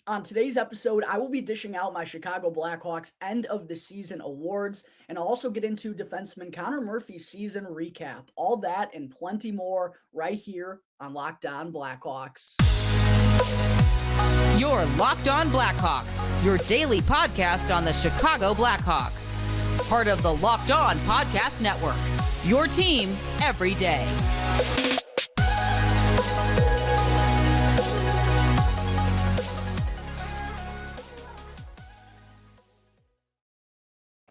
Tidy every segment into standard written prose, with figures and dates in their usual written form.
On today's episode, I will be dishing out my Chicago Blackhawks end of the season awards, and I'll also get into defenseman Connor Murphy's season recap. All that and plenty more right here on Locked On Blackhawks. You're Locked On Blackhawks, your daily podcast on the Chicago Blackhawks. Part of the Locked On Podcast Network, your team every day.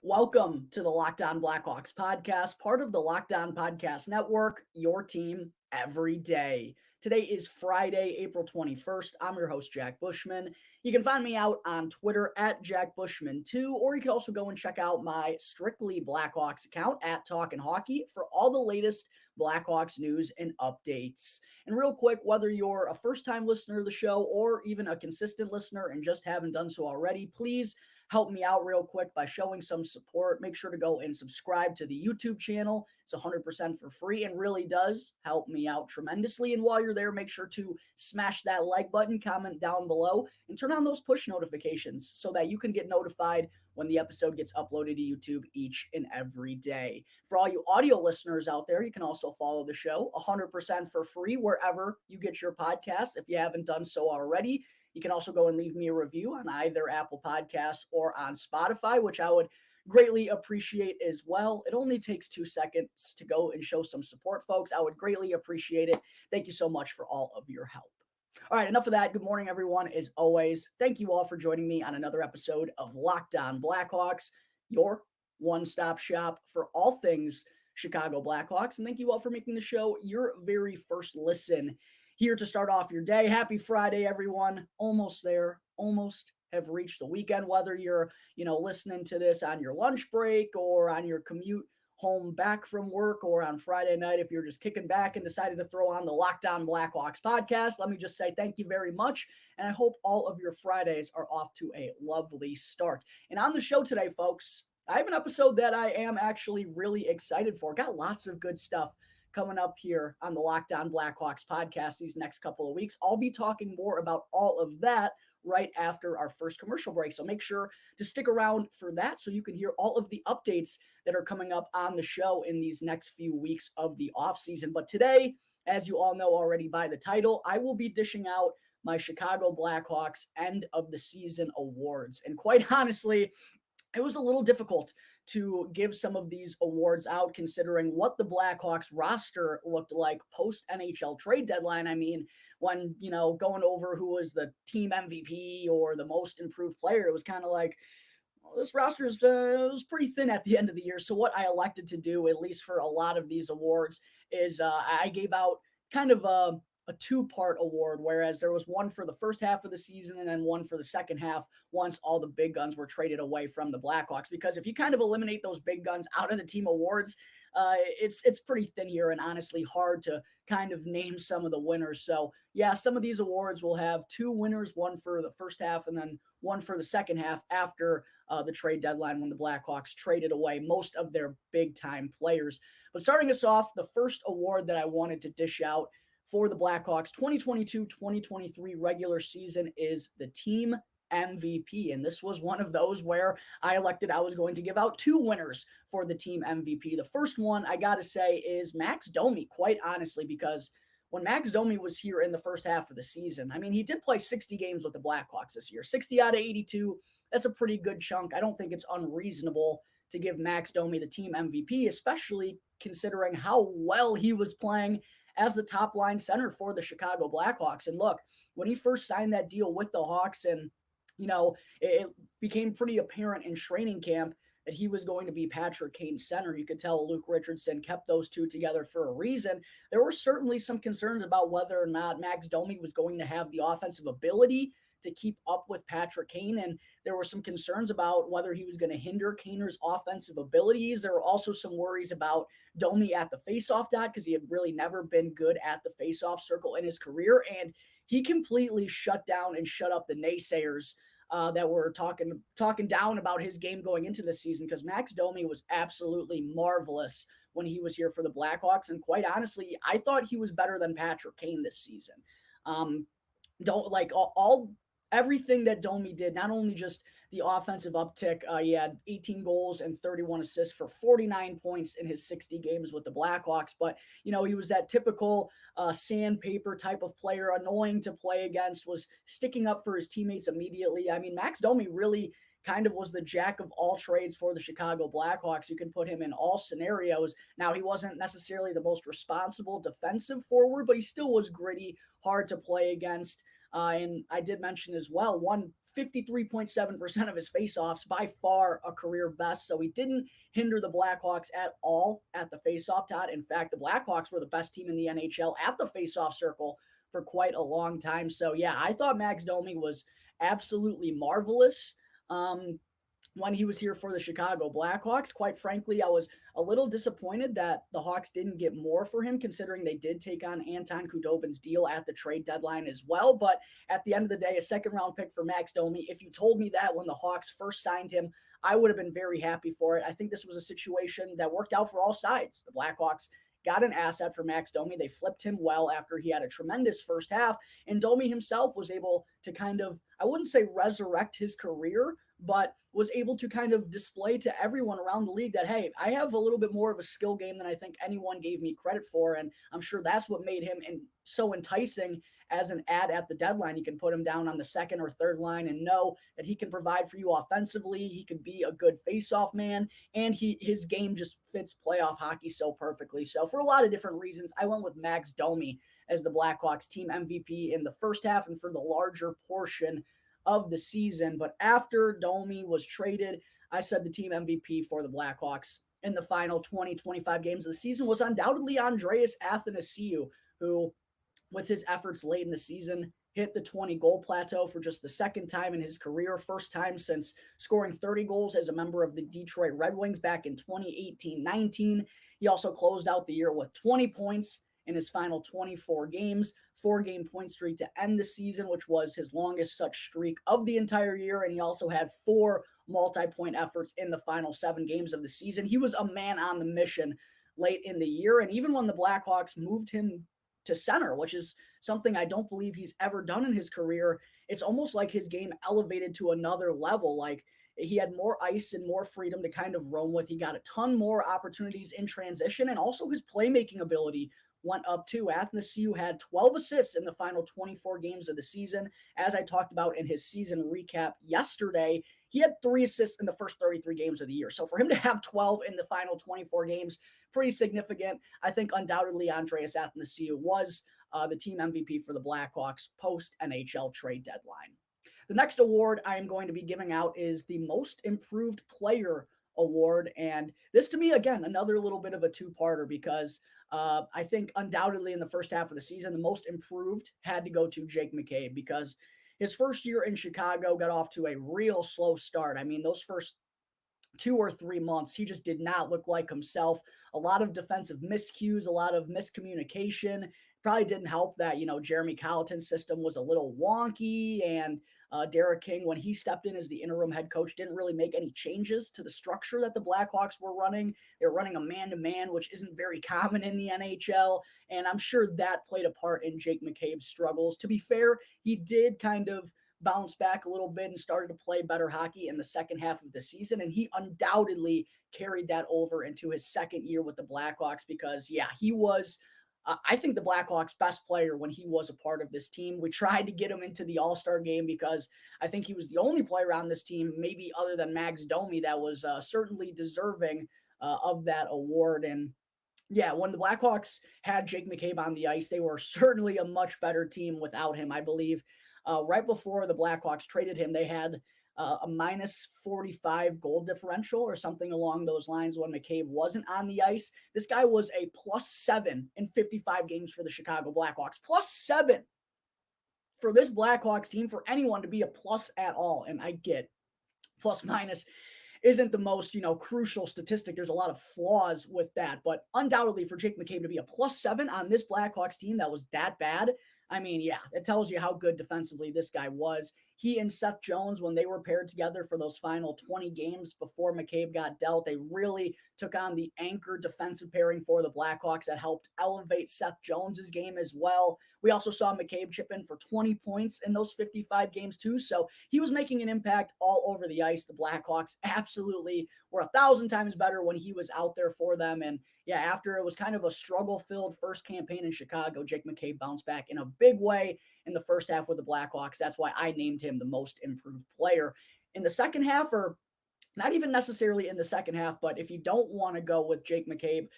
Welcome to the Locked On Blackhawks podcast, part of the Locked On Podcast Network, your team every day. Today is Friday, April 21st. I'm your host, Jack Bushman. You can find me out on Twitter at JackBushman2, or you can also go and check out my Strictly Blackhawks account at Talkin' Hockey for all the latest Blackhawks news and updates. And real quick, whether you're a first-time listener of the show or even a consistent listener and just haven't done so already, please help me out real quick by showing some support. Make sure to go and subscribe to the YouTube channel. It's 100% for free and really does help me out tremendously. And while you're there, make sure to smash that like button, comment down below, and turn on those push notifications so that you can get notified when the episode gets uploaded to YouTube each and every day. For all you audio listeners out there, you can also follow the show 100% for free wherever you get your podcasts if you haven't done so already. You can also go and leave me a review on either Apple Podcasts or on Spotify, which I would greatly appreciate as well. It only takes 2 seconds to go and show some support, folks. I would greatly appreciate it. Thank you so much for all of your help. All right, enough of that. Good morning, everyone. As always, thank you all for joining me on another episode of Locked On Blackhawks, your one-stop shop for all things Chicago Blackhawks. And thank you all for making the show your very first listen here to start off your day. Happy Friday, everyone. Almost there. Almost have reached the weekend, whether you're, listening to this on your lunch break or on your commute home back from work or on Friday night. If you're just kicking back and decided to throw on the Locked On Blackhawks podcast, let me just say thank you very much. And I hope all of your Fridays are off to a lovely start. And on the show today, folks, I have an episode that I am actually really excited for. Got lots of good stuff coming up here on the Locked On Blackhawks podcast these next couple of weeks. I'll be talking more about all of that right after our first commercial break. So make sure to stick around for that so you can hear all of the updates that are coming up on the show in these next few weeks of the offseason. But today, as you all know already by the title, I will be dishing out my Chicago Blackhawks end of the season awards. And quite honestly, it was a little difficult to give some of these awards out considering what the Blackhawks roster looked like post NHL trade deadline. I mean, when, going over who was the team MVP or the most improved player, it was kind of like, well, this roster was pretty thin at the end of the year. So what I elected to do, at least for a lot of these awards, is I gave out kind of a two-part award, whereas there was one for the first half of the season and then one for the second half once all the big guns were traded away from the Blackhawks. Because if you kind of eliminate those big guns out of the team awards, it's pretty thin here and honestly hard to kind of name some of the winners. So yeah, some of these awards will have two winners, one for the first half and then one for the second half after the trade deadline when the Blackhawks traded away most of their big-time players. But starting us off, the first award that I wanted to dish out for the Blackhawks 2022-2023 regular season is the team MVP. And this was one of those where I elected I was going to give out two winners for the team MVP. The first one, I got to say, is Max Domi, quite honestly, because when Max Domi was here in the first half of the season, I mean, he did play 60 games with the Blackhawks this year, 60 out of 82. That's a pretty good chunk. I don't think it's unreasonable to give Max Domi the team MVP, especially considering how well he was playing as the top line center for the Chicago Blackhawks. And look, when he first signed that deal with the Hawks and, it became pretty apparent in training camp that he was going to be Patrick Kane's center. You could tell Luke Richardson kept those two together for a reason. There were certainly some concerns about whether or not Max Domi was going to have the offensive ability to keep up with Patrick Kane. And there were some concerns about whether he was going to hinder Kaner's offensive abilities. There were also some worries about Domi at the faceoff dot because he had really never been good at the faceoff circle in his career. And he completely shut down and shut up the naysayers that were talking down about his game going into this season, because Max Domi was absolutely marvelous when he was here for the Blackhawks. And quite honestly, I thought he was better than Patrick Kane this season. Don't like all everything that Domi did, not only just the offensive uptick, he had 18 goals and 31 assists for 49 points in his 60 games with the Blackhawks. But, he was that typical sandpaper type of player, annoying to play against, was sticking up for his teammates immediately. I mean, Max Domi really kind of was the jack of all trades for the Chicago Blackhawks. You can put him in all scenarios. Now, he wasn't necessarily the most responsible defensive forward, but he still was gritty, hard to play against. And I did mention as well, won 53.7% of his faceoffs, by far a career best. So he didn't hinder the Blackhawks at all at the faceoff dot. In fact, the Blackhawks were the best team in the NHL at the faceoff circle for quite a long time. So yeah, I thought Max Domi was absolutely marvelous. When he was here for the Chicago Blackhawks. Quite frankly, I was a little disappointed that the Hawks didn't get more for him, considering they did take on Anton Khudobin's deal at the trade deadline as well. But at the end of the day, a second-round pick for Max Domi. If you told me that when the Hawks first signed him, I would have been very happy for it. I think this was a situation that worked out for all sides. The Blackhawks got an asset for Max Domi. They flipped him well after he had a tremendous first half. And Domi himself was able to kind of, I wouldn't say resurrect his career, but was able to kind of display to everyone around the league that, hey, I have a little bit more of a skill game than I think anyone gave me credit for. And I'm sure that's what made him so enticing as an ad at the deadline. You can put him down on the second or third line and know that he can provide for you offensively. He could be a good face-off man, and his game just fits playoff hockey so perfectly. So for a lot of different reasons, I went with Max Domi as the Blackhawks team MVP in the first half and for the larger portion of the season. But after Domi was traded, I said the team MVP for the Blackhawks in the final 20-25 games of the season was undoubtedly Andreas Athanasiou, who, with his efforts late in the season, hit the 20-goal plateau for just the second time in his career, first time since scoring 30 goals as a member of the Detroit Red Wings back in 2018-19. He also closed out the year with 20 points in his final 24 games, 4-game point streak to end the season, which was his longest such streak of the entire year. And he also had 4 multi-point efforts in the final 7 games of the season. He was a man on the mission late in the year. And even when the Blackhawks moved him to center, which is something I don't believe he's ever done in his career, it's almost like his game elevated to another level. Like, he had more ice and more freedom to kind of roam with. He got a ton more opportunities in transition, and also his playmaking ability went up too. Athanasiou had 12 assists in the final 24 games of the season. As I talked about in his season recap yesterday, he had 3 assists in the first 33 games of the year. So for him to have 12 in the final 24 games, pretty significant. I think undoubtedly Andreas Athanasiou was the team MVP for the Blackhawks post-NHL trade deadline. The next award I am going to be giving out is the Most Improved Player award. And this, to me, again, another little bit of a two-parter, because I think undoubtedly in the first half of the season, the most improved had to go to Jake McCabe, because his first year in Chicago got off to a real slow start. I mean, those first 2 or 3 months, he just did not look like himself. A lot of defensive miscues, a lot of miscommunication. Probably didn't help that, Jeremy Colleton's system was a little wonky, and Derek King, when he stepped in as the interim head coach, didn't really make any changes to the structure that the Blackhawks were running. They were running a man-to-man, which isn't very common in the NHL, and I'm sure that played a part in Jake McCabe's struggles. To be fair, he did kind of bounce back a little bit and started to play better hockey in the second half of the season, and he undoubtedly carried that over into his second year with the Blackhawks, because, yeah, he was I think the Blackhawks' best player when he was a part of this team. We tried to get him into the All-Star game because I think he was the only player on this team, maybe other than Max Domi, that was certainly deserving of that award. And yeah, when the Blackhawks had Jake McCabe on the ice, they were certainly a much better team without him. I believe right before the Blackhawks traded him, they had a minus 45 goal differential or something along those lines when McCabe wasn't on the ice. This guy was a +7 in 55 games for the Chicago Blackhawks. +7 for this Blackhawks team, for anyone to be a plus at all. And I get plus minus isn't the most, crucial statistic. There's a lot of flaws with that, but undoubtedly for Jake McCabe to be a +7 on this Blackhawks team that was that bad, I mean, yeah, it tells you how good defensively this guy was. He and Seth Jones, when they were paired together for those final 20 games before McCabe got dealt, they really took on the anchor defensive pairing for the Blackhawks that helped elevate Seth Jones's game as well. We also saw McCabe chip in for 20 points in those 55 games too. So he was making an impact all over the ice. The Blackhawks absolutely were 1,000 times better when he was out there for them. And yeah, after it was kind of a struggle-filled first campaign in Chicago, Jake McCabe bounced back in a big way in the first half with the Blackhawks. That's why I named him the most improved player. In the second half, or not even necessarily in the second half, but if you don't want to go with Jake McCabe,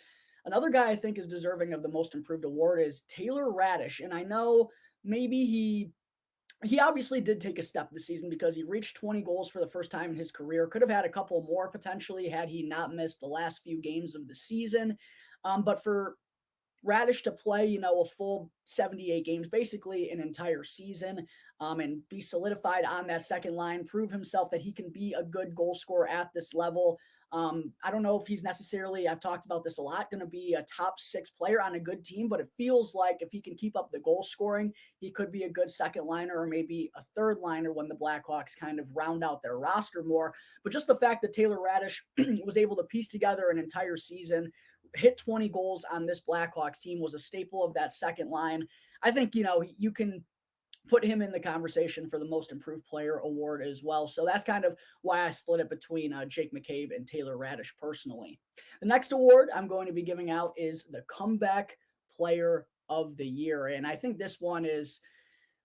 another guy I think is deserving of the most improved award is Taylor Radish. And I know maybe he obviously did take a step this season because he reached 20 goals for the first time in his career. Could have had a couple more potentially had he not missed the last few games of the season. But for Radish to play, a full 78 games, basically an entire season, and be solidified on that second line, prove himself that he can be a good goal scorer at this level. I don't know if he's necessarily, I've talked about this a lot, going to be a top 6 player on a good team, but it feels like if he can keep up the goal scoring, he could be a good second liner or maybe a third liner when the Blackhawks kind of round out their roster more. But just the fact that Taylor Radish was able to piece together an entire season, hit 20 goals on this Blackhawks team, was a staple of that second line. I think, you can put him in the conversation for the most improved player award as well. So that's kind of why I split it between Jake McCabe and Taylor Radish personally. The next award I'm going to be giving out is the Comeback Player of the Year. And I think this one is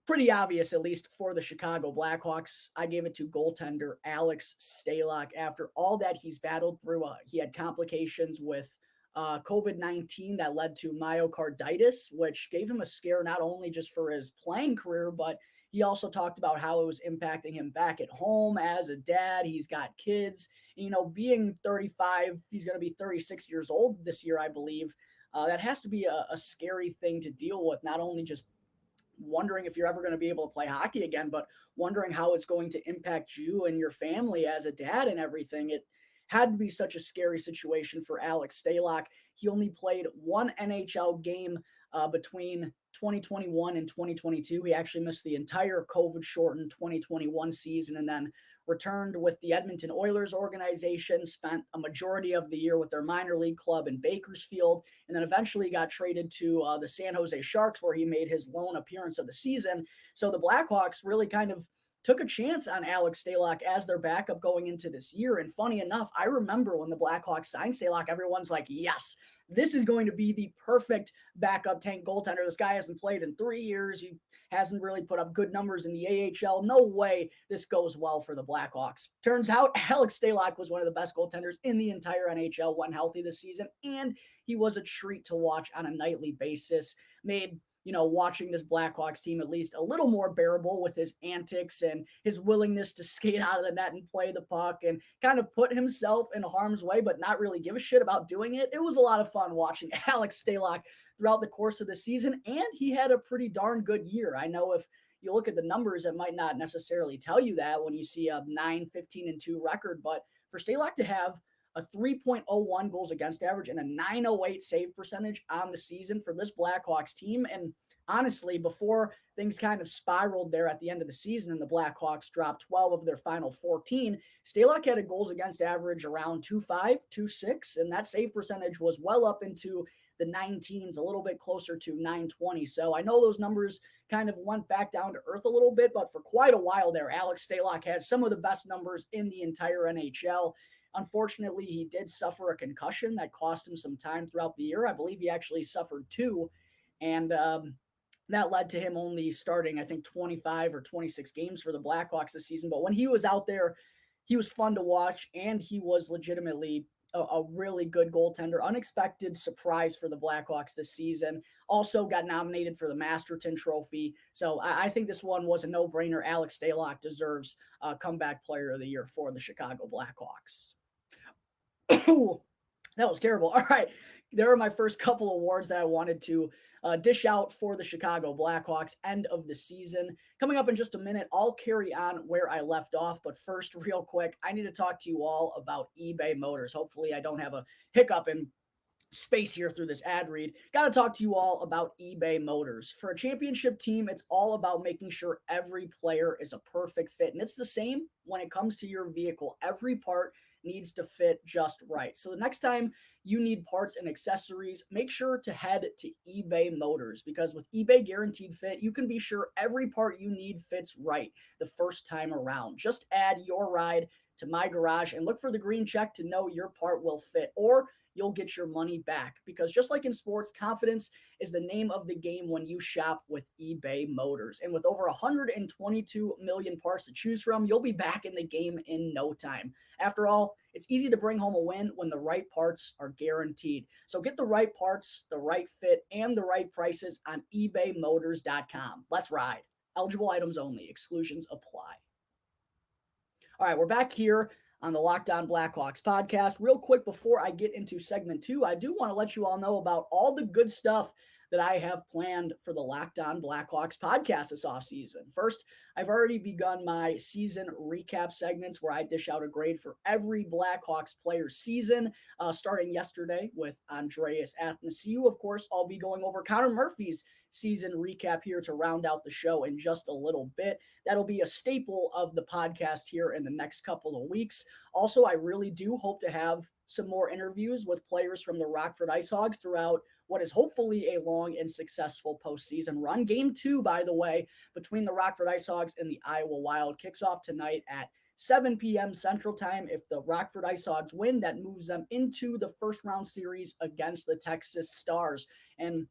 pretty obvious, at least for the Chicago Blackhawks. I gave it to goaltender Alex Stalock. After all that he's battled through, he had complications with COVID-19 that led to myocarditis, which gave him a scare not only just for his playing career, but he also talked about how it was impacting him back at home as a dad. He's got kids. Being 35, he's going to be 36 years old this year, I believe. That has to be a scary thing to deal with, not only just wondering if you're ever going to be able to play hockey again, but wondering how it's going to impact you and your family as a dad and everything. It had to be such a scary situation for Alex Stalock. He only played one NHL game between 2021 and 2022. He actually missed the entire COVID-shortened 2021 season and then returned with the Edmonton Oilers organization, spent a majority of the year with their minor league club in Bakersfield, and then eventually got traded to the San Jose Sharks, where he made his lone appearance of the season. So the Blackhawks really kind of took a chance on Alex Stalock as their backup going into this year. And funny enough, I remember when the Blackhawks signed Stalock, everyone's like, yes, this is going to be the perfect backup tank goaltender. This guy hasn't played in 3 years. He hasn't really put up good numbers in the AHL. No way this goes well for the Blackhawks. Turns out Alex Stalock was one of the best goaltenders in the entire NHL when healthy this season, and he was a treat to watch on a nightly basis. Made watching this Blackhawks team at least a little more bearable with his antics and his willingness to skate out of the net and play the puck and kind of put himself in harm's way, but not really give a shit about doing it. It was a lot of fun watching Alex Stalock throughout the course of the season, and he had a pretty darn good year. I know if you look at the numbers, it might not necessarily tell you that when you see a 9-15-2 record, but for Stalock to have a 3.01 goals against average and a 908 save percentage on the season for this Blackhawks team. And honestly, before things kind of spiraled there at the end of the season and the Blackhawks dropped 12 of their final 14, Stalock had a goals against average around 2.5, 2.6, and that save percentage was well up into the 19s, a little bit closer to 920. So I know those numbers kind of went back down to earth a little bit, but for quite a while there, Alex Stalock had some of the best numbers in the entire NHL. Unfortunately, he did suffer a concussion that cost him some time throughout the year. I believe he actually suffered 2, and that led to him only starting, I think, 25 or 26 games for the Blackhawks this season. But when he was out there, he was fun to watch, and he was legitimately a really good goaltender. Unexpected surprise for the Blackhawks this season. Also got nominated for the Masterton Trophy. So I think this one was a no-brainer. Alex Stalock deserves Comeback Player of the Year for the Chicago Blackhawks. That was terrible. All right. There are my first couple awards that I wanted to dish out for the Chicago Blackhawks end of the season. Coming up in just a minute, I'll carry on where I left off. But first, real quick, I need to talk to you all about eBay Motors. Hopefully I don't have a hiccup in space here through this ad read. Got to talk to you all about eBay Motors. For a championship team, it's all about making sure every player is a perfect fit. And it's the same when it comes to your vehicle. Every part needs to fit just right. So the next time you need parts and accessories, make sure to head to eBay Motors, because with eBay Guaranteed Fit, you can be sure every part you need fits right the first time around. Just add your ride to My Garage and look for the green check to know your part will fit, or you'll get your money back. Because just like in sports, confidence is the name of the game when you shop with eBay Motors. And with over 122 million parts to choose from, you'll be back in the game in no time. After all, it's easy to bring home a win when the right parts are guaranteed. So get the right parts, the right fit, and the right prices on ebaymotors.com. Let's ride. Eligible items only. Exclusions apply. All right, we're back here on the Locked On Blackhawks podcast. Real quick before I get into segment 2, I do want to let you all know about all the good stuff that I have planned for the Locked On Blackhawks podcast this offseason. First, I've already begun my season recap segments where I dish out a grade for every Blackhawks player's season, starting yesterday with Andreas Athanasiou. Of course, I'll be going over Connor Murphy's season recap here to round out the show in just a little bit. That'll be a staple of the podcast here in the next couple of weeks. Also, I really do hope to have some more interviews with players from the Rockford IceHogs throughout what is hopefully a long and successful postseason run. Game 2, by the way, between the Rockford IceHogs and the Iowa Wild kicks off tonight at 7 p.m. Central Time. If the Rockford IceHogs win, that moves them into the first round series against the Texas Stars. And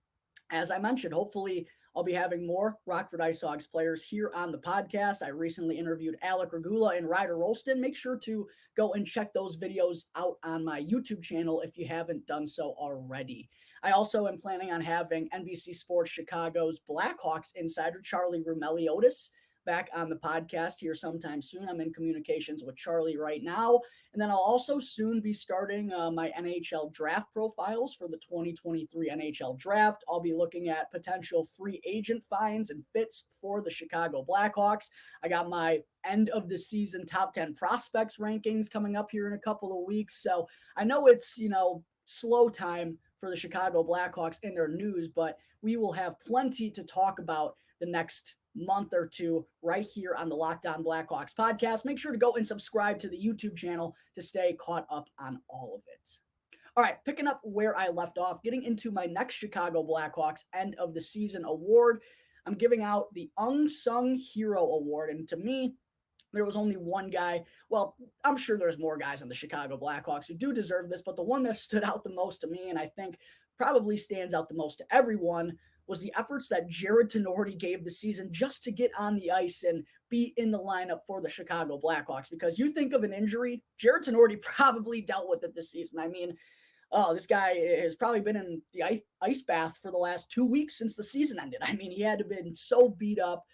as I mentioned, hopefully I'll be having more Rockford IceHogs players here on the podcast. I recently interviewed Alec Regula and Ryder Rolston. Make sure to go and check those videos out on my YouTube channel if you haven't done so already. I also am planning on having NBC Sports Chicago's Blackhawks insider Charlie Roumeliotis back on the podcast here sometime soon. I'm in communications with Charlie right now. And then I'll also soon be starting my NHL draft profiles for the 2023 NHL draft. I'll be looking at potential free agent finds and fits for the Chicago Blackhawks. I got my end of the season top 10 prospects rankings coming up here in a couple of weeks. So I know it's, slow time for the Chicago Blackhawks in their news, but we will have plenty to talk about the next month or two right here on the Locked On Blackhawks podcast. Make sure to go and subscribe to the YouTube channel to stay caught up on all of it. All right, picking up where I left off, getting into my next Chicago Blackhawks end of the season award. I'm giving out the Unsung Hero Award, and to me, there was only one guy. Well, I'm sure there's more guys on the Chicago Blackhawks who do deserve this, but the one that stood out the most to me, and I think probably stands out the most to everyone, was the efforts that Jared Tenorti gave the season just to get on the ice and be in the lineup for the Chicago Blackhawks. Because you think of an injury, Jared Tenorti probably dealt with it this season. I mean, this guy has probably been in the ice bath for the last 2 weeks since the season ended. I mean, he had to have been so beat up,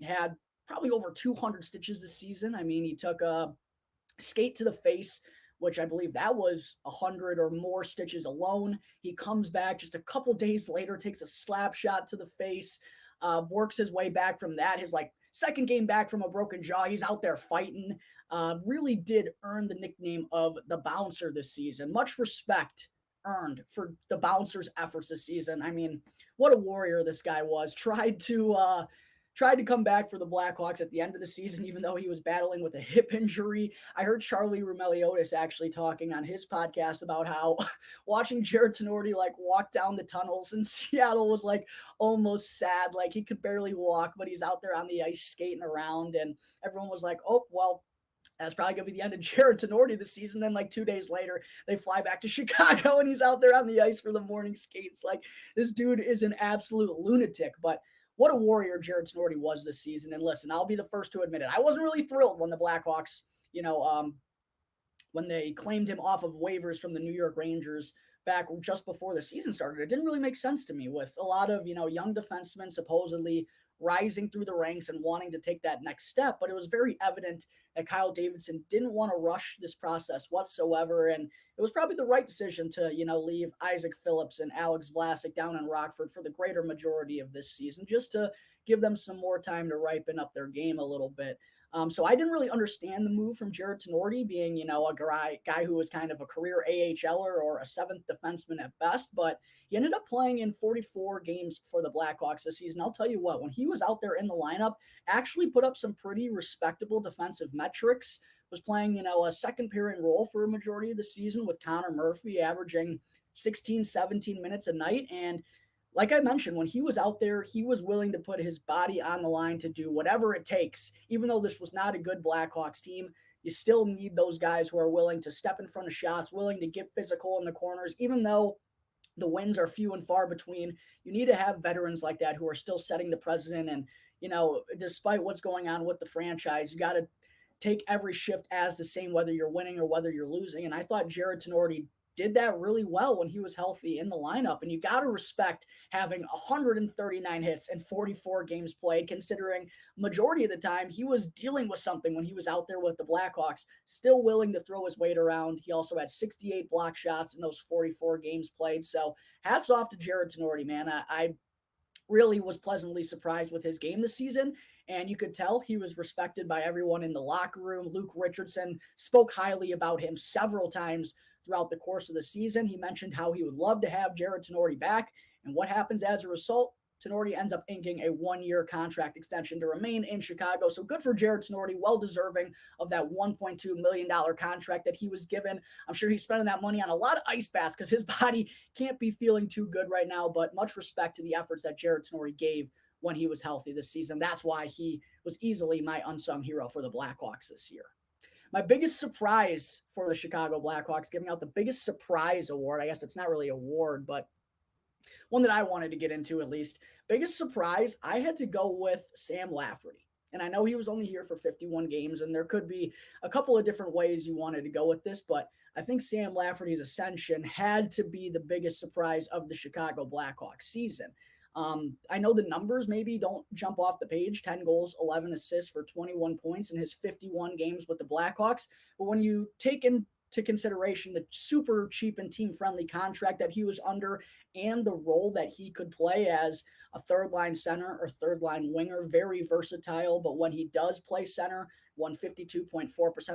had probably over 200 stitches this season. I mean, he took a skate to the face, which I believe that was 100 or more stitches alone. He comes back just a couple days later, takes a slap shot to the face, works his way back from that. His second game back from a broken jaw. He's out there fighting. Really did earn the nickname of the Bouncer this season. Much respect earned for the Bouncer's efforts this season. I mean, what a warrior this guy was. Tried to come back for the Blackhawks at the end of the season, even though he was battling with a hip injury. I heard Charlie Roumeliotis actually talking on his podcast about how watching Jared Tenorti walk down the tunnels in Seattle was almost sad. He could barely walk, but he's out there on the ice skating around, and everyone was like, oh, well, that's probably going to be the end of Jared Tenorti this season. Then 2 days later, they fly back to Chicago and he's out there on the ice for the morning skates. This dude is an absolute lunatic, but what a warrior Jared Tenorti was this season. And listen, I'll be the first to admit it. I wasn't really thrilled when the Blackhawks, when they claimed him off of waivers from the New York Rangers back just before the season started. It didn't really make sense to me, with a lot of, young defensemen supposedly rising through the ranks and wanting to take that next step. But it was very evident that Kyle Davidson didn't want to rush this process whatsoever. And it was probably the right decision to, leave Isaac Phillips and Alex Vlasic down in Rockford for the greater majority of this season, just to give them some more time to ripen up their game a little bit. So I didn't really understand the move from Jared Tenorti being, a guy who was kind of a career AHLer or a seventh defenseman at best, but he ended up playing in 44 games for the Blackhawks this season. I'll tell you what, when he was out there in the lineup, actually put up some pretty respectable defensive metrics, was playing, a second pairing role for a majority of the season with Connor Murphy averaging 16, 17 minutes a night. And like I mentioned, when he was out there, he was willing to put his body on the line to do whatever it takes. Even though this was not a good Blackhawks team, you still need those guys who are willing to step in front of shots, willing to get physical in the corners, even though the wins are few and far between. You need to have veterans like that who are still setting the precedent. And, despite what's going on with the franchise, you got to take every shift as the same, whether you're winning or whether you're losing. And I thought Jared Tenorti did that really well when he was healthy in the lineup. And you got to respect having 139 hits and 44 games played, considering majority of the time he was dealing with something when he was out there with the Blackhawks, still willing to throw his weight around. He also had 68 block shots in those 44 games played. So hats off to Jared Tenorti, man. I really was pleasantly surprised with his game this season. And you could tell he was respected by everyone in the locker room. Luke Richardson spoke highly about him several times throughout the course of the season. He mentioned how he would love to have Jared Tenorti back. And what happens as a result? Tenorti ends up inking a 1-year contract extension to remain in Chicago. So good for Jared Tenorti, well deserving of that $1.2 million contract that he was given. I'm sure he's spending that money on a lot of ice baths because his body can't be feeling too good right now, but much respect to the efforts that Jared Tenorti gave when he was healthy this season. That's why he was easily my unsung hero for the Blackhawks this year. My biggest surprise for the Chicago Blackhawks, giving out the biggest surprise award. I guess it's not really an award, but one that I wanted to get into at least. Biggest surprise, I had to go with Sam Lafferty. And I know he was only here for 51 games, and there could be a couple of different ways you wanted to go with this, but I think Sam Lafferty's ascension had to be the biggest surprise of the Chicago Blackhawks season. I know the numbers maybe don't jump off the page, 10 goals, 11 assists for 21 points in his 51 games with the Blackhawks. But when you take into consideration the super cheap and team-friendly contract that he was under and the role that he could play as a third-line center or third-line winger, very versatile. But when he does play center, won 52.4%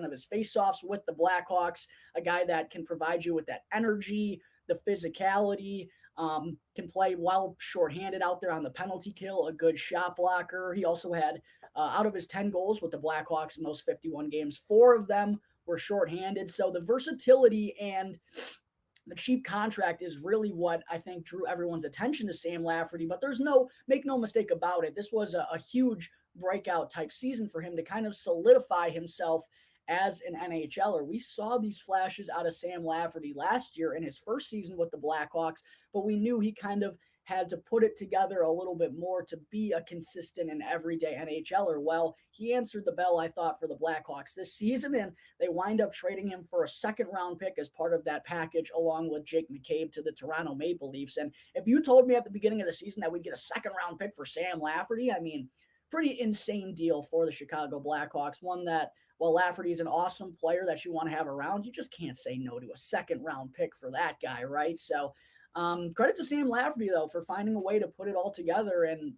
of his faceoffs with the Blackhawks, a guy that can provide you with that energy, the physicality, can play well shorthanded out there on the penalty kill, a good shot blocker. He also had, out of his 10 goals with the Blackhawks in those 51 games, 4 of them were shorthanded. So the versatility and the cheap contract is really what I think drew everyone's attention to Sam Lafferty. But make no mistake about it, this was a huge breakout type season for him to kind of solidify himself as an NHLer. We saw these flashes out of Sam Lafferty last year in his first season with the Blackhawks, but we knew he kind of had to put it together a little bit more to be a consistent and everyday NHLer. Well, he answered the bell, I thought, for the Blackhawks this season, and they wind up trading him for a second-round pick as part of that package, along with Jake McCabe to the Toronto Maple Leafs. And if you told me at the beginning of the season that we'd get a second-round pick for Sam Lafferty, I mean, pretty insane deal for the Chicago Blackhawks, one that, while Lafferty is an awesome player that you want to have around, you just can't say no to a second-round pick for that guy, right? So credit to Sam Lafferty, though, for finding a way to put it all together and,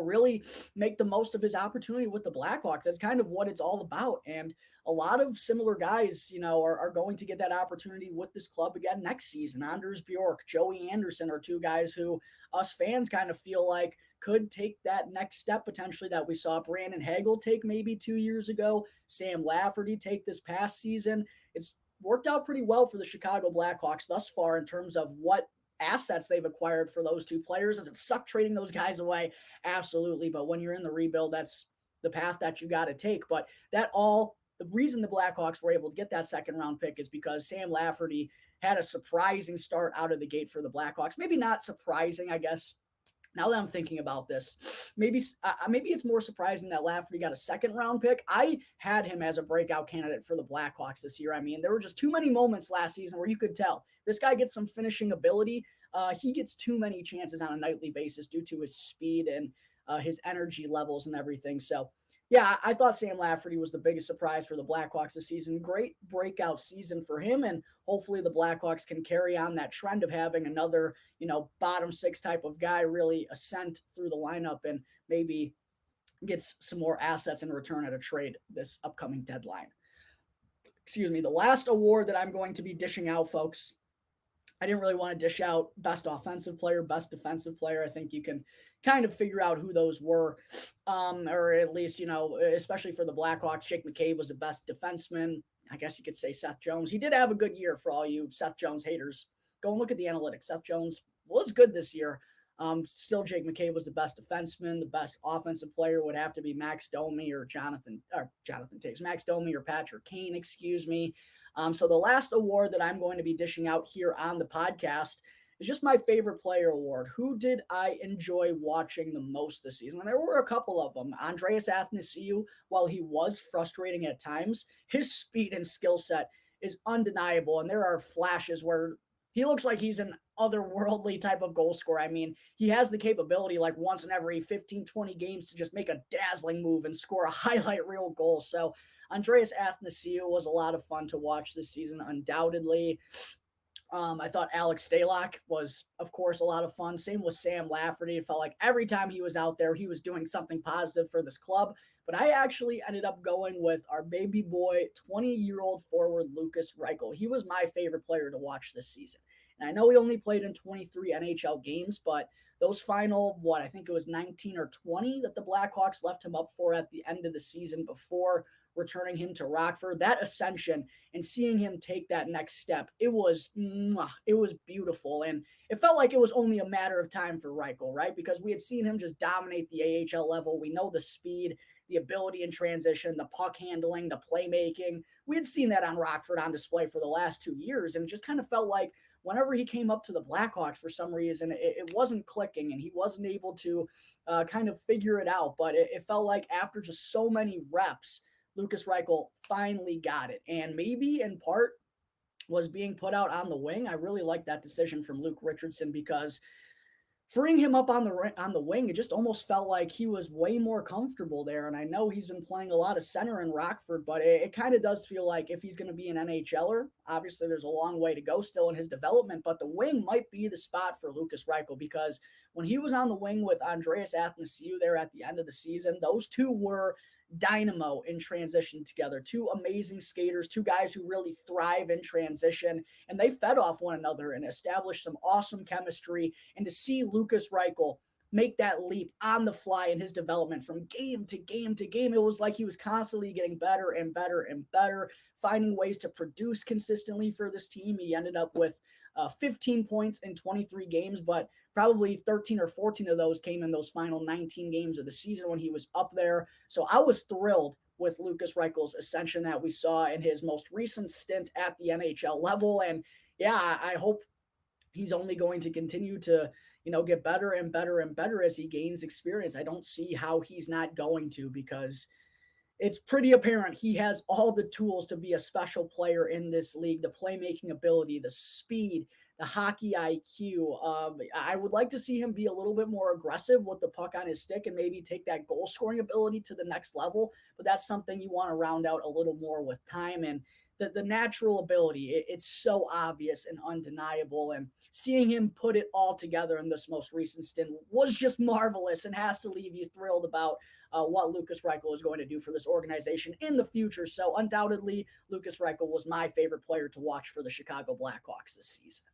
really make the most of his opportunity with the Blackhawks. That's kind of what it's all about. And a lot of similar guys, are going to get that opportunity with this club again next season. Anders Bjork, Joey Anderson are 2 guys who us fans kind of feel like could take that next step potentially that we saw Brandon Hagel take maybe 2 years ago, Sam Lafferty take this past season. It's worked out pretty well for the Chicago Blackhawks thus far in terms of what assets they've acquired for those 2 players. Does it suck trading those guys away? Absolutely. But when you're in the rebuild, that's the path that you got to take. But the reason the Blackhawks were able to get that second-round pick is because Sam Lafferty had a surprising start out of the gate for the Blackhawks. Maybe not surprising, I guess. Now that I'm thinking about this, maybe it's more surprising that Lafferty got a second-round pick. I had him as a breakout candidate for the Blackhawks this year. I mean, there were just too many moments last season where you could tell this guy gets some finishing ability. He gets too many chances on a nightly basis due to his speed and his energy levels and everything. So, yeah, I thought Sam Lafferty was the biggest surprise for the Blackhawks this season. Great breakout season for him, and hopefully the Blackhawks can carry on that trend of having another, bottom 6 type of guy really ascend through the lineup and maybe gets some more assets in return at a trade this upcoming deadline. Excuse me. The last award that I'm going to be dishing out, folks, I didn't really want to dish out best offensive player, best defensive player. I think you can kind of figure out who those were, or at least, especially for the Blackhawks, Jake McCabe was the best defenseman. I guess you could say Seth Jones. He did have a good year for all you Seth Jones haters. Go and look at the analytics. Seth Jones was good this year. Still, Jake McCabe was the best defenseman. The best offensive player would have to be Max Domi or Jonathan Toews. Max Domi or Patrick Kane, excuse me. So the last award that I'm going to be dishing out here on the podcast is just my favorite player award. Who did I enjoy watching the most this season? And there were a couple of them. Andreas Athanasiou, while he was frustrating at times, his speed and skill set is undeniable. And there are flashes where he looks like he's an otherworldly type of goal scorer. I mean, he has the capability like once in every 15, 20 games to just make a dazzling move and score a highlight reel goal. So Andreas Athanasiou was a lot of fun to watch this season, undoubtedly. I thought Alex Stalock was, of course, a lot of fun. Same with Sam Lafferty. It felt like every time he was out there, he was doing something positive for this club. But I actually ended up going with our baby boy, 20-year-old forward Lukas Reichel. He was my favorite player to watch this season. And I know he only played in 23 NHL games, but those final, I think it was 19 or 20 that the Blackhawks left him up for at the end of the season before returning him to Rockford, that ascension and seeing him take that next step, it was beautiful. And it felt like it was only a matter of time for Reichel, right? Because we had seen him just dominate the AHL level. We know the speed, the ability in transition, the puck handling, the playmaking. We had seen that on Rockford on display for the last 2 years. And it just kind of felt like whenever he came up to the Blackhawks, for some reason, it wasn't clicking and he wasn't able to kind of figure it out. But it felt like after just so many reps, Lukas Reichel finally got it. And maybe in part was being put out on the wing. I really like that decision from Luke Richardson because freeing him up on the wing, it just almost felt like he was way more comfortable there. And I know he's been playing a lot of center in Rockford, but it kind of does feel like if he's going to be an NHLer, obviously there's a long way to go still in his development, but the wing might be the spot for Lukas Reichel because when he was on the wing with Andreas Athanasiou there at the end of the season, those two were dynamo in transition together. Two amazing skaters, two guys who really thrive in transition, and they fed off one another and established some awesome chemistry. And to see Lukas Reichel make that leap on the fly in his development from game to game to game, it was like he was constantly getting better and better and better, finding ways to produce consistently for this team. He ended up with 15 points in 23 games, but probably 13 or 14 of those came in those final 19 games of the season when he was up there. So I was thrilled with Lukas Reichel's ascension that we saw in his most recent stint at the NHL level. And yeah, I hope he's only going to continue to, get better and better and better as he gains experience. I don't see how he's not going to, because it's pretty apparent he has all the tools to be a special player in this league. The playmaking ability, the speed, the hockey IQ. I would like to see him be a little bit more aggressive with the puck on his stick and maybe take that goal scoring ability to the next level. But that's something you want to round out a little more with time. And the natural ability, it's so obvious and undeniable. And seeing him put it all together in this most recent stint was just marvelous and has to leave you thrilled about what Lukas Reichel is going to do for this organization in the future. So undoubtedly, Lukas Reichel was my favorite player to watch for the Chicago Blackhawks this season.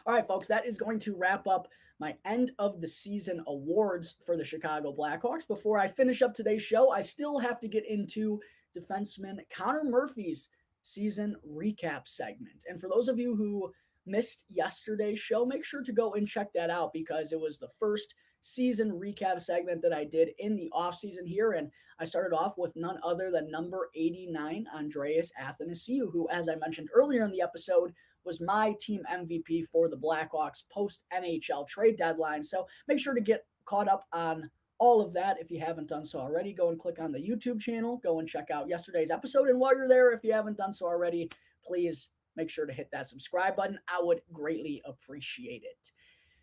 All right, folks, that is going to wrap up my end of the season awards for the Chicago Blackhawks. Before I finish up today's show, I still have to get into defenseman Connor Murphy's season recap segment. And for those of you who missed yesterday's show, make sure to go and check that out because it was the first season recap segment that I did in the offseason here. And I started off with none other than number 89, Andreas Athanasiou, who, as I mentioned earlier in the episode, was my team MVP for the Blackhawks post-NHL trade deadline. So make sure to get caught up on all of that. If you haven't done so already, go and click on the YouTube channel, go and check out yesterday's episode. And while you're there, if you haven't done so already, please make sure to hit that subscribe button. I would greatly appreciate it.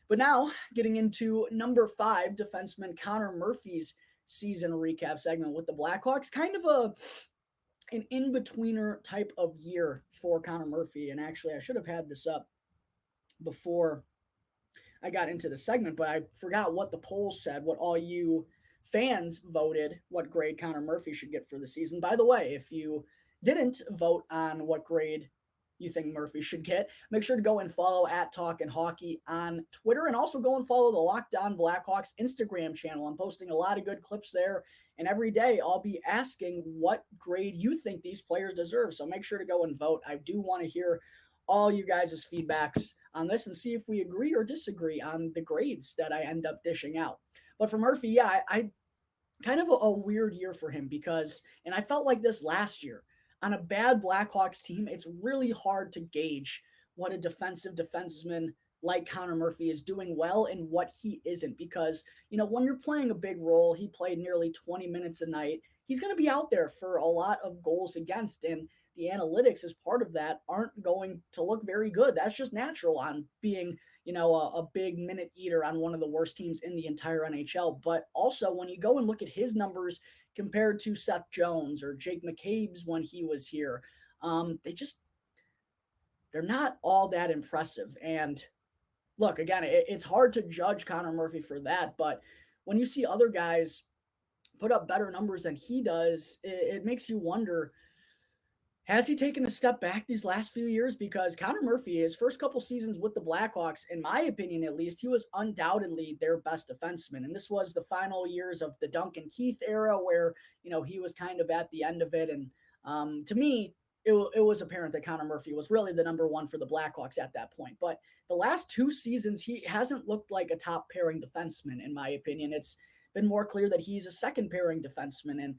But now, getting into number 5, defenseman Connor Murphy's season recap segment with the Blackhawks. Kind of an in-betweener type of year for Connor Murphy. And actually, I should have had this up before I got into the segment, but I forgot what the polls said, what all you fans voted what grade Connor Murphy should get for the season. By the way, if you didn't vote on what grade you think Murphy should get, make sure to go and follow at Talkin' Hockey on Twitter, and also go and follow the Locked On Blackhawks Instagram channel. I'm posting a lot of good clips there, and every day I'll be asking what grade you think these players deserve. So make sure to go and vote. I do want to hear all you guys' feedbacks on this and see if we agree or disagree on the grades that I end up dishing out. But for Murphy, yeah, I kind of a weird year for him because, and I felt like this last year, on a bad Blackhawks team, it's really hard to gauge what a defenseman like Connor Murphy is doing well and what he isn't. Because, when you're playing a big role, he played nearly 20 minutes a night. He's going to be out there for a lot of goals against, and the analytics as part of that aren't going to look very good. That's just natural on being, a big minute eater on one of the worst teams in the entire NHL. But also, when you go and look at his numbers compared to Seth Jones or Jake McCabe's when he was here, they're not all that impressive. And look, again, it's hard to judge Connor Murphy for that, but when you see other guys put up better numbers than he does, it makes you wonder, has he taken a step back these last few years? Because Connor Murphy, his first couple seasons with the Blackhawks, in my opinion at least, he was undoubtedly their best defenseman. And this was the final years of the Duncan Keith era where, he was kind of at the end of it. And to me, it was apparent that Connor Murphy was really the number one for the Blackhawks at that point. But the last two seasons, he hasn't looked like a top pairing defenseman, in my opinion. It's been more clear that he's a second pairing defenseman. And,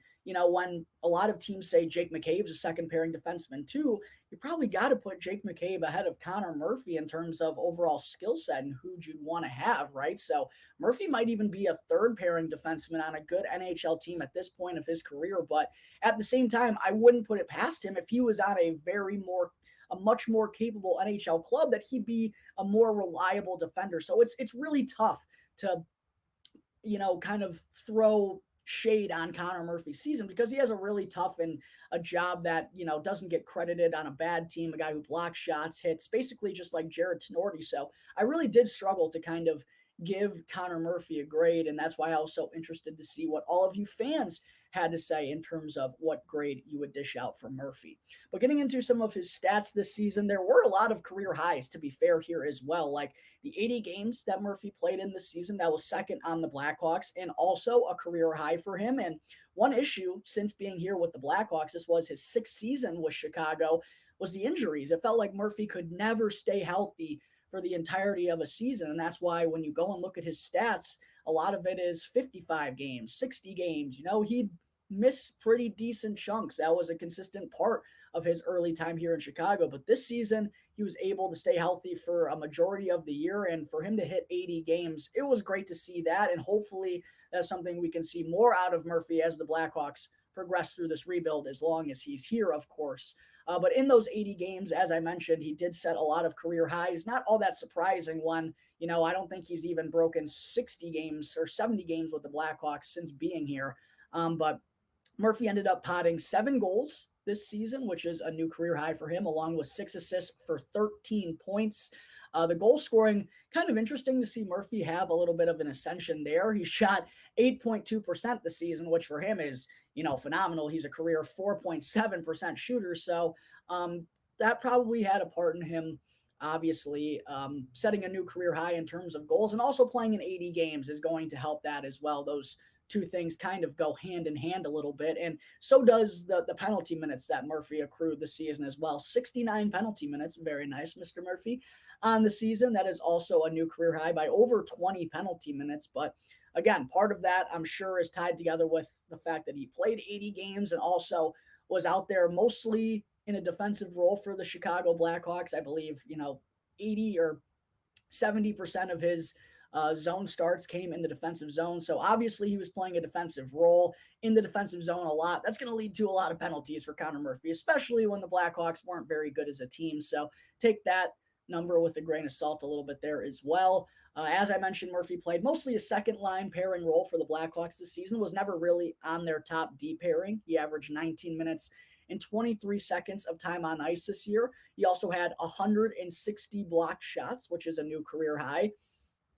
when a lot of teams say Jake McCabe's a second pairing defenseman too, you probably got to put Jake McCabe ahead of Connor Murphy in terms of overall skill set and who you'd want to have, right? So Murphy might even be a third pairing defenseman on a good NHL team at this point of his career. But at the same time, I wouldn't put it past him if he was on a much more capable NHL club, that he'd be a more reliable defender. So it's really tough to kind of throw shade on Connor Murphy's season because he has a really tough and a job that, doesn't get credited on a bad team, a guy who blocks shots, hits, basically just like Jared Tenorti. So I really did struggle to kind of give Connor Murphy a grade, and that's why I was so interested to see what all of you fans had to say in terms of what grade you would dish out for Murphy. But getting into some of his stats this season, there were a lot of career highs, to be fair here as well. Like the 80 games that Murphy played in this season, that was second on the Blackhawks and also a career high for him. And one issue since being here with the Blackhawks, this was his sixth season with Chicago, was the injuries. It felt like Murphy could never stay healthy for the entirety of a season. And that's why when you go and look at his stats, a lot of it is 55 games, 60 games. He'd miss pretty decent chunks. That was a consistent part of his early time here in Chicago. But this season, he was able to stay healthy for a majority of the year. And for him to hit 80 games, it was great to see that. And hopefully that's something we can see more out of Murphy as the Blackhawks progress through this rebuild, as long as he's here, of course. But in those 80 games, as I mentioned, he did set a lot of career highs. Not all that surprising when, I don't think he's even broken 60 games or 70 games with the Blackhawks since being here. But Murphy ended up potting 7 goals this season, which is a new career high for him, along with 6 assists for 13 points. The goal scoring, kind of interesting to see Murphy have a little bit of an ascension there. He shot 8.2% this season, which for him is, phenomenal. He's a career 4.7% shooter. So that probably had a part in him, obviously, setting a new career high in terms of goals, and also playing in 80 games is going to help that as well. Those two things kind of go hand in hand a little bit. And so does the penalty minutes that Murphy accrued this season as well. 69 penalty minutes. Very nice, Mr. Murphy, on the season. That is also a new career high by over 20 penalty minutes. But again, part of that, I'm sure, is tied together with the fact that he played 80 games and also was out there mostly in a defensive role for the Chicago Blackhawks. I believe, 80 or 70% of his zone starts came in the defensive zone. So obviously he was playing a defensive role in the defensive zone a lot. That's going to lead to a lot of penalties for Connor Murphy, especially when the Blackhawks weren't very good as a team. So take that number with a grain of salt a little bit there as well. As I mentioned, Murphy played mostly a second line pairing role for the Blackhawks this season, was never really on their top D pairing. He averaged 19 minutes and 23 seconds of time on ice this year. He also had 160 blocked shots, which is a new career high.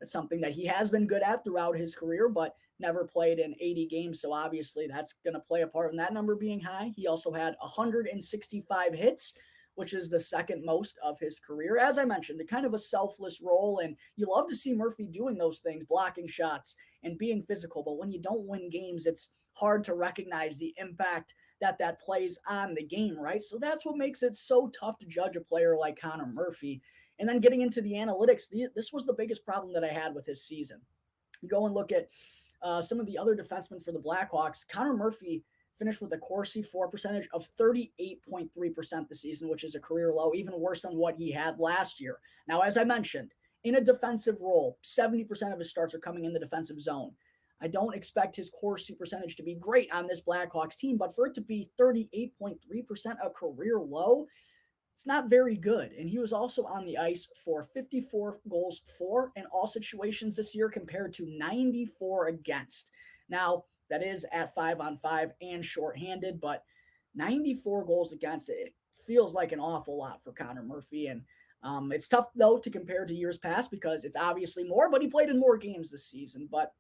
It's something that he has been good at throughout his career, but never played in 80 games, so obviously that's going to play a part in that number being high. He also had 165 hits, which is the second most of his career. As I mentioned, a kind of a selfless role, and you love to see Murphy doing those things, blocking shots and being physical. But when you don't win games, it's hard to recognize the impact that plays on the game, right? So that's what makes it so tough to judge a player like Connor Murphy. And then getting into the analytics, this was the biggest problem that I had with his season. You go and look at some of the other defensemen for the Blackhawks. Connor Murphy finished with a Corsi for percentage of 38.3% this season, which is a career low, even worse than what he had last year. Now, as I mentioned, in a defensive role, 70% of his starts are coming in the defensive zone. I don't expect his Corsi percentage to be great on this Blackhawks team, but for it to be 38.3% a career low, it's not very good. And he was also on the ice for 54 goals for in all situations this year compared to 94 against. Now, that is at 5-on-5 and shorthanded, but 94 goals against, it feels like an awful lot for Connor Murphy. And it's tough, though, to compare to years past because it's obviously more, but he played in more games this season. But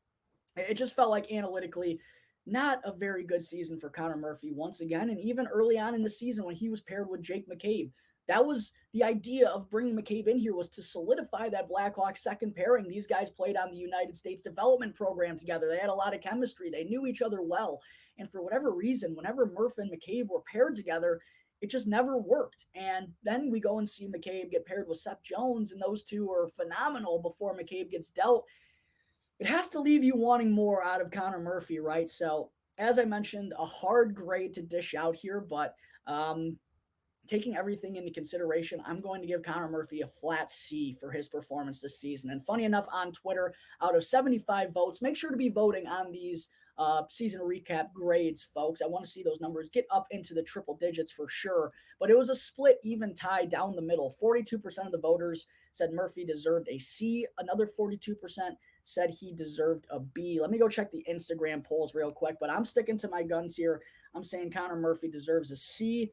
it just felt like analytically not a very good season for Connor Murphy once again. And even early on in the season when he was paired with Jake McCabe, that was the idea of bringing McCabe in here, was to solidify that Blackhawks second pairing. These guys played on the United States development program together. They had a lot of chemistry. They knew each other well. And for whatever reason, whenever Murph and McCabe were paired together, it just never worked. And then we go and see McCabe get paired with Seth Jones, and those two are phenomenal before McCabe gets dealt. It has to leave you wanting more out of Connor Murphy, right? So, as I mentioned, a hard grade to dish out here, but taking everything into consideration, I'm going to give Connor Murphy a flat C for his performance this season. And funny enough, on Twitter, out of 75 votes, make sure to be voting on these season recap grades, folks. I want to see those numbers get up into the triple digits for sure. But it was a split, even tie down the middle. 42% of the voters said Murphy deserved a C. Another 42% said he deserved a B. Let me go check the Instagram polls real quick, but I'm sticking to my guns here. I'm saying Connor Murphy deserves a C.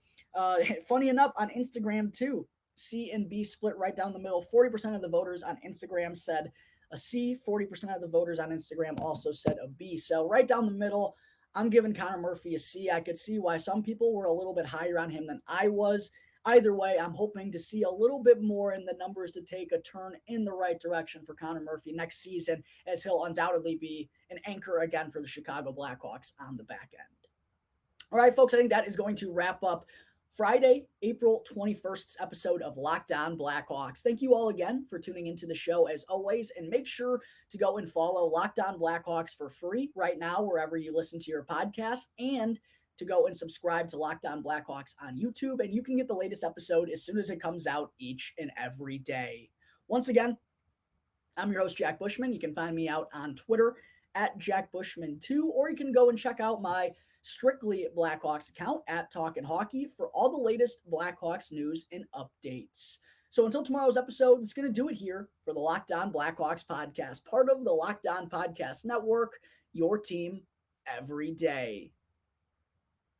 Funny enough, on Instagram too, C and B split right down the middle. 40% of the voters on Instagram said a C. 40% of the voters on Instagram also said a B. So right down the middle, I'm giving Connor Murphy a C. I could see why some people were a little bit higher on him than I was. Either way, I'm hoping to see a little bit more in the numbers to take a turn in the right direction for Connor Murphy next season, as he'll undoubtedly be an anchor again for the Chicago Blackhawks on the back end. All right, folks, I think that is going to wrap up Friday, April 21st's episode of Locked On Blackhawks. Thank you all again for tuning into the show as always, and make sure to go and follow Locked On Blackhawks for free right now wherever you listen to your podcast, and to go and subscribe to Locked On Blackhawks on YouTube, and you can get the latest episode as soon as it comes out each and every day. Once again, I'm your host, Jack Bushman. You can find me out on Twitter at JackBushman2, or you can go and check out my Strictly Blackhawks account at Talkin' Hockey for all the latest Blackhawks news and updates. So until tomorrow's episode, it's going to do it here for the Locked On Blackhawks podcast, part of the Locked On Podcast Network, your team every day.